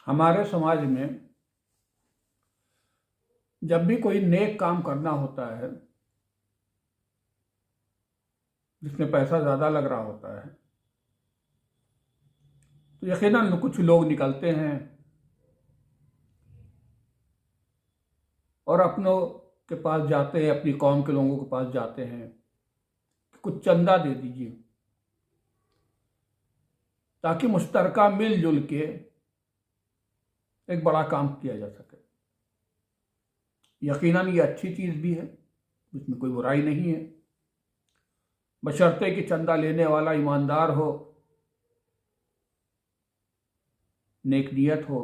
हमारे समाज में जब भी कोई नेक काम करना होता है जिसमें पैसा ज़्यादा लग रहा होता है तो यकीनन कुछ लोग निकलते हैं और अपनों के पास जाते हैं, अपनी कौम के लोगों के पास जाते हैं कि कुछ चंदा दे दीजिए ताकि मुश्तरका मिलजुल के एक बड़ा काम किया जा सके। यकीनन ये अच्छी चीज़ भी है, इसमें कोई बुराई नहीं है, बशर्ते कि चंदा लेने वाला ईमानदार हो, नेक नियत हो।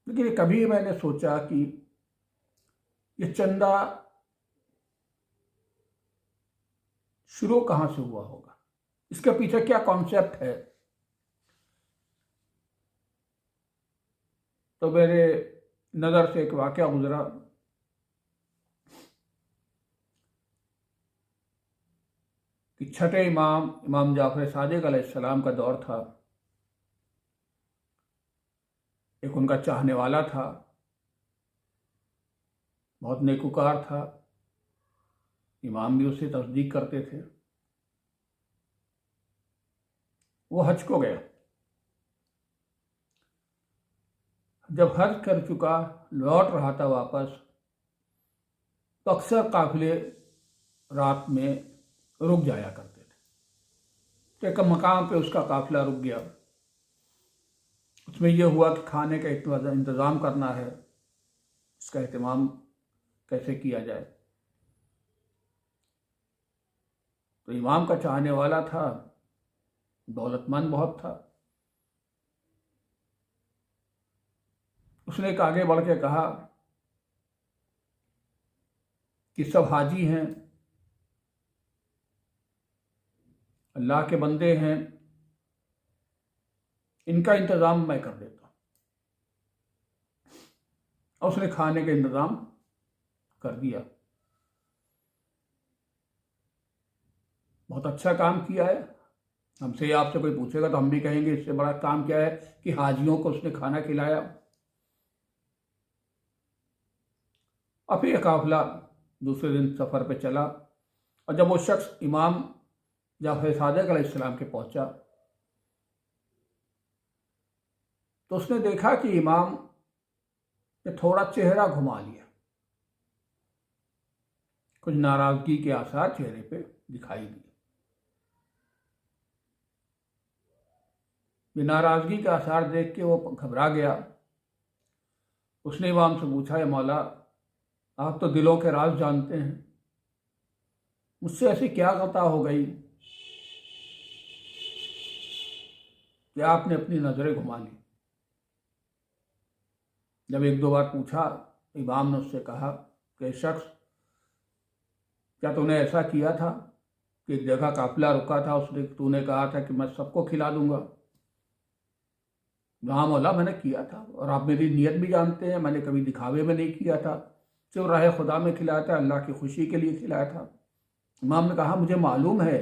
लेकिन कभी मैंने सोचा कि ये चंदा शुरू कहाँ से हुआ होगा, इसके पीछे क्या कॉन्सेप्ट है। तो मेरे नज़र से एक वाक़या गुजरा। कि छठे इमाम जाफर सादिक अलैहिस्सलाम का दौर था। एक उनका चाहने वाला था, बहुत नेकुकार था, इमाम भी उससे तस्दीक करते थे। वो हज को गया। जब हज कर चुका, लौट रहा था वापस, तो अक्सर काफिले रात में रुक जाया करते थे। तो एक मकाम पे उसका काफिला रुक गया। उसमें यह हुआ कि खाने का इंतज़ाम करना है, इसका एहतमाम कैसे किया जाए। तो इमाम का चाहने वाला था, दौलतमंद बहुत था। उसने एक आगे बढ़ के कहा कि सब हाजी हैं, अल्लाह के बंदे हैं, इनका इंतज़ाम मैं कर देता हूँ। और उसने खाने का इंतज़ाम कर दिया। बहुत अच्छा काम किया है। हमसे आपसे कोई पूछेगा तो हम भी कहेंगे इससे बड़ा काम क्या है कि हाजियों को उसने खाना खिलाया। और फिर काफिला दूसरे दिन सफ़र पे चला। और जब वो शख्स इमाम जाफर सादिक अलैहिस्सलाम के पहुंचा तो उसने देखा कि इमाम ने थोड़ा चेहरा घुमा लिया। कुछ नाराजगी के आसार चेहरे पे दिखाई दिए। नाराजगी के आसार देख के वो घबरा गया। उसने इमाम से पूछा, या मौला, आप तो दिलों के राज जानते हैं, मुझसे ऐसी क्या खता हो गई कि आपने अपनी नजरें घुमा ली। जब एक दो बार पूछा, इमाम ने उससे कहा कि शख्स, क्या तूने ऐसा किया था कि एक जगह काफिला रुका था, उसने तूने कहा था कि मैं सबको खिला दूंगा। हाँ मौला, मैंने किया था, और आप मेरी नीयत भी जानते हैं, मैंने कभी दिखावे में नहीं किया था, सिर्फ राह खुदा में खिलाया था, अल्लाह की खुशी के लिए खिलाया था। इमाम ने कहा, मुझे मालूम है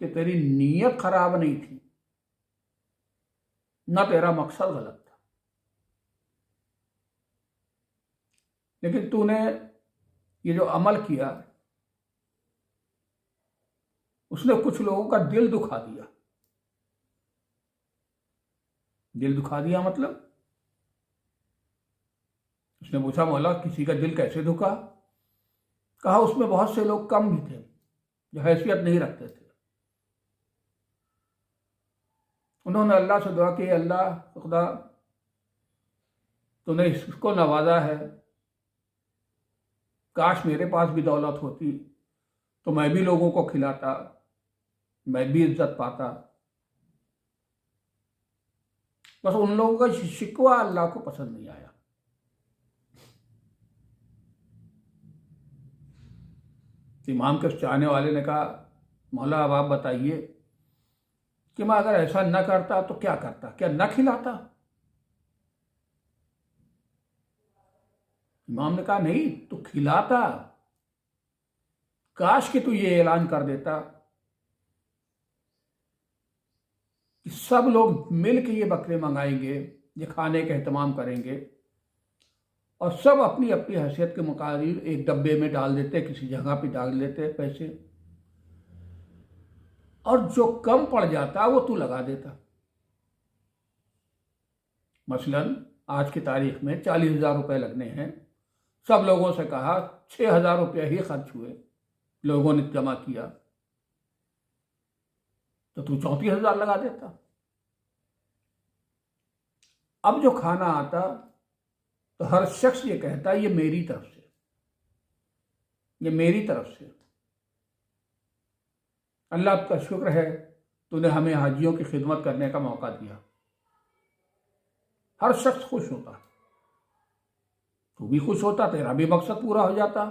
कि तेरी नीयत खराब नहीं थी, ना तेरा मकसद गलत था, लेकिन तूने ये जो अमल किया उसने कुछ लोगों का दिल दुखा दिया। दिल दुखा दिया मतलब? उसने पूछा, मौला, किसी का दिल कैसे दुखा? कहा, उसमें बहुत से लोग कम भी थे जो हैसियत नहीं रखते थे। उन्होंने अल्लाह से दुआ की, अल्लाह खुदा, तूने इसको नवाजा है, काश मेरे पास भी दौलत होती तो मैं भी लोगों को खिलाता, मैं भी इज्जत पाता। बस उन लोगों का शिकवा अल्लाह को पसंद नहीं आया। इमाम के चाहने वाले ने कहा, मौला, अब आप बताइए कि मैं अगर ऐसा न करता तो क्या करता? क्या न खिलाता? इमाम ने कहा, नहीं, तू खिलाता। काश कि तू ये ऐलान कर देता कि सब लोग मिल के ये बकरे मंगाएंगे, ये खाने का एहतमाम करेंगे और सब अपनी अपनी हैसियत के मुताबिक एक डब्बे में डाल देते, किसी जगह पे डाल देते पैसे, और जो कम पड़ जाता वो तू लगा देता। मसलन आज की तारीख में 40,000 रुपये लगने हैं, सब लोगों से कहा 6,000 रुपये ही खर्च हुए, लोगों ने जमा किया, तो तू 34,000 लगा देता। अब जो खाना आता तो हर शख्स ये कहता ये मेरी तरफ से, ये मेरी तरफ से। अल्लाह का शुक्र है तूने हमें हाजियों की खिदमत करने का मौका दिया। हर शख्स खुश होता, तू भी खुश होता, तेरा भी मकसद पूरा हो जाता,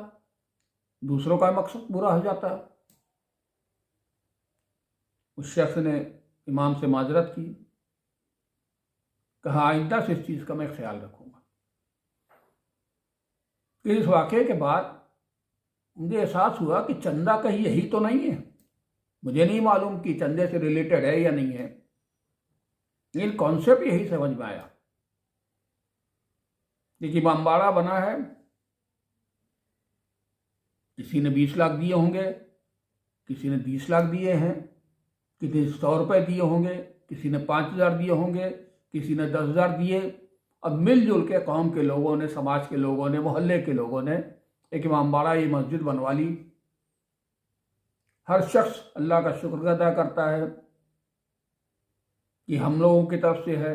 दूसरों का मकसद पूरा हो जाता। उस शख्स ने इमाम से माजरत की, कहा आइंदा से इस चीज़ का मैं ख्याल रखूंगा। इस वाक़े के बाद मुझे एहसास हुआ कि चंदा कहीं यही तो नहीं है। मुझे नहीं मालूम कि चंदे से रिलेटेड है या नहीं है, लेकिन कॉन्सेप्ट यही समझ में आया। देखिए इमामबाड़ा बना है, किसी ने 20 लाख दिए होंगे, किसी ने 20 लाख दिए हैं, किसी ने 100 रुपये दिए होंगे, किसी ने 5,000 दिए होंगे, किसी ने 10,000 दिए। अब मिलजुल के कौम के लोगों ने, समाज के लोगों ने, मोहल्ले के लोगों ने एक इमामबाड़ा, ये मस्जिद बनवा ली। हर शख्स अल्लाह का शुक्र अदा करता है कि हम लोगों की तरफ से है,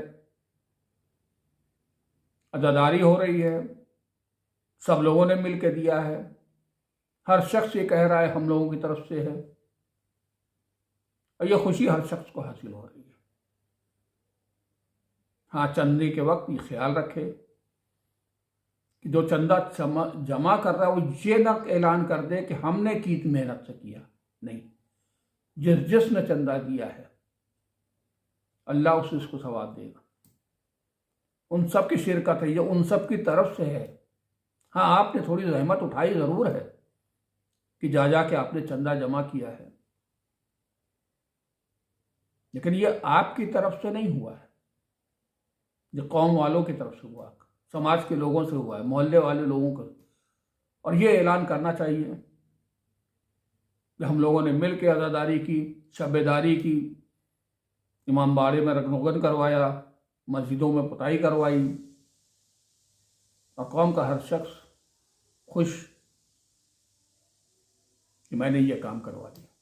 अदादारी हो रही है, सब लोगों ने मिल के दिया है। हर शख्स ये कह रहा है हम लोगों की तरफ से है, और ये खुशी हर शख्स को हासिल हो रही है। हाँ, चंदे के वक्त ये ख्याल रखे कि जो चंदा जमा कर रहा है वो ये न ऐलान कर दे कि हमने की मेहनत से किया, नहीं, जिसने चंदा दिया है अल्लाह उसे उसको सवाब देगा। उन सब की शिरकत है, ये उन सब की तरफ से है। हाँ, आपने थोड़ी जहमत उठाई ज़रूर है कि जा के आपने चंदा जमा किया है, लेकिन ये आपकी तरफ से नहीं हुआ है, ये कौम वालों की तरफ से हुआ, समाज के लोगों से हुआ है, मोहल्ले वाले लोगों का। और ये ऐलान करना चाहिए कि हम लोगों ने मिल के अज़ादारी की, शबेदारी की, इमामबाड़े में रंगरोगन करवाया, मस्जिदों में पुताई करवाई, और कौम का हर शख्स खुश कि मैंने ये काम करवा दिया।